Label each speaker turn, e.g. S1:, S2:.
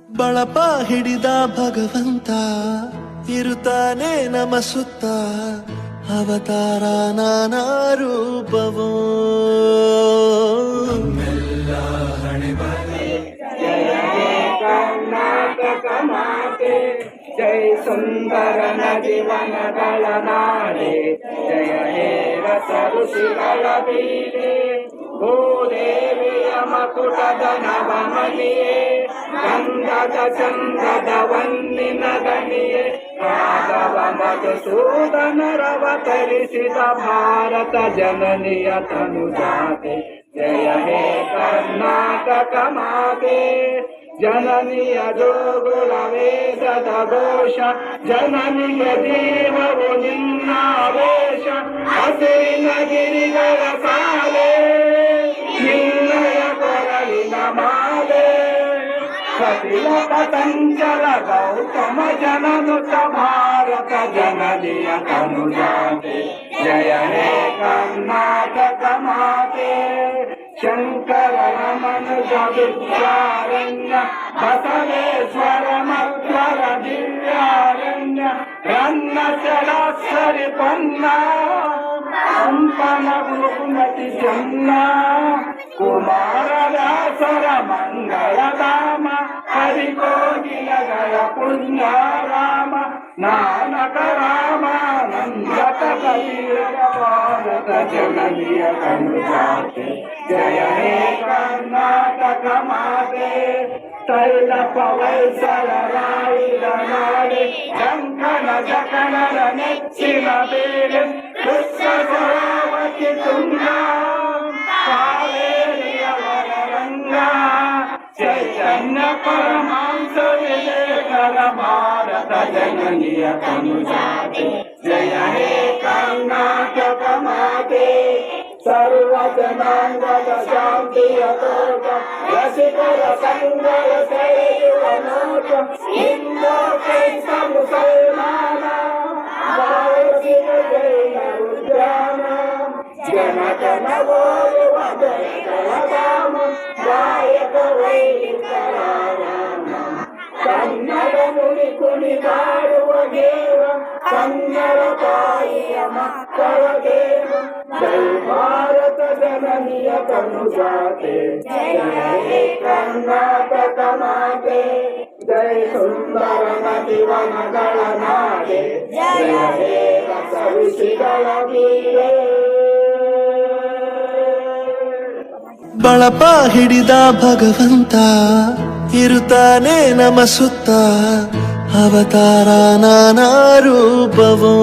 S1: ಬಳಪ ಹಿಡಿದ ಭಗವಂತ ಇರುತ್ತಾನೆ ನಮ ಸುತ್ತ ಅವತಾರ ನಾನಾ ರೂಪವೋ
S2: ಕರ್ನಾಟಕ ಮಾತೆ ಜೈ ಸುಂದರ ನದಿವನಗಳ ನಾಡೆ ಜಯ ಹೇ ರಸ ಋಷಿಗಳ ಬೀಡೆ ಭೂದೇವಿಯ ಮಕುಟದ ನವಮಣಿಯೇ ಗಂಧದ ಚಂದದ ವನ್ನಿನ ಗಣಿಯೇ ರಾಘವ ಮಧುಸೂದನರವತರಿಸಿದ ಭಾರತ ಜನನಿಯ ತನುಜಾತೆ ಜಯ ಹೇ ಕರ್ನಾಟಕ ಮಾತೆ ಜನನಿಯ ಜೋಗುಳ ವೇದದ ಘೋಷ ಜನನಿಯ ಜೀವವು ನಿನ್ನಾವೇಶ ಹಸಿರಿನ ಗಿರಿಗಳ ಸಾಲೆ ನಿನ್ನಯ ಕೊರಳಿನ ಮಾಲೆ ಕಪಿಲ ಪತಂಜಲ ಗೌತಮ ಜನನುತ ಭಾರತ ಜನನಿಯ ತನುಜಾತೆ ಜಯ ಹೇ ಕರ್ನಾಟಕ ಮಾತೆ ಶಂಕರ ಮನುಜ ವಿದ್ಯಾರಣ್ಯ ಬಸವೇಶ್ವರ ಮಧ್ವರ ದಿವ್ಯಾರಣ್ಯ ರನ್ನ ಚರಾಸರಿ ಪನ್ನ ಸಂಪನ ಗುರುಮತಿ ಚೆನ್ನ ಕುಮಾರದಾಸರ ಮಂಗಳಧಾಮ ಹರಿಕೋಗಿಲಗಳ ಪುಣ್ಯ ರಾಮ ನಾನಕ ರಾಮಾನಂದಕ ಕಬೀರ ಭಾರತ ಜನನಿಯ ತನುಜಾತೆ ಜಯ ಹೇ ಕರ್ನಾಟಕ ಮಾತೆ ತೈಲ ಪವೈಸರ ರಾಯಿದ ನಾಡೆ ಕಂಕಣ ಜಕಣರ ನೆಚ್ಚಿನ ಬೇರೆ ಕೃಷ್ಣ ಸರೋವತಿ ತುಂಗ ಕಾವೇರಿಯವರ ರಂಗ ಚೈತನ್ಯ ಪರಮಾಂಸ ವಿವೇಕರ ಭಾರತ ಜನನಿಯ ತನುಜಾತೆ ಜಯ ಹೇ ಕರ್ನಾಟಕ ಮಾತೆ ಸರ್ವ ಜನಾಂಗದ ಶಾಂತಿಯ ತೋಟ ರಸಿಕರ ಸಂಗರ ಸೆಳೆಯುವ ನೋಟ ಹಿಂದೂ ಕ್ರೈಸ್ತ ಮುಸಲ್ಮಾನ ಭಾರತೀಯ ಜೈನ ಉದ್ಯಾನ ಜನತನ ಓದುವ ಜಯಗಳ ಧಾಮ ಗಾಯಕ ವೈದಿಕರ ರಾಮ ಕನ್ನಡ ನುಡಿ ಕುಣಿದಾಡುವ ದೇವ ಕನ್ನಡ ತಾಯಿಯ ಮಕ್ಕಳ ದೇವ ಜೈ ಭಾರತ ಜನನಿಯ ತನುಜಾತೆ ಜಯ ಹೇ ಕರ್ನಾಟಕ ಮಾತೆ ಜೈ ಸುಂದರ ನದಿವನಗಳ ನಾಡೆ ಜಯ ಹೇ ರಸ ಋಷಿಗಳ ಬೀಡೆ
S1: ಬಳಪ ಹಿಡಿದ ಭಗವಂತ ಇರುತ್ತಾನೆ ನಮ ಸುತ್ತ ಅವತಾರ ನಾನಾ ರೂಪವೋ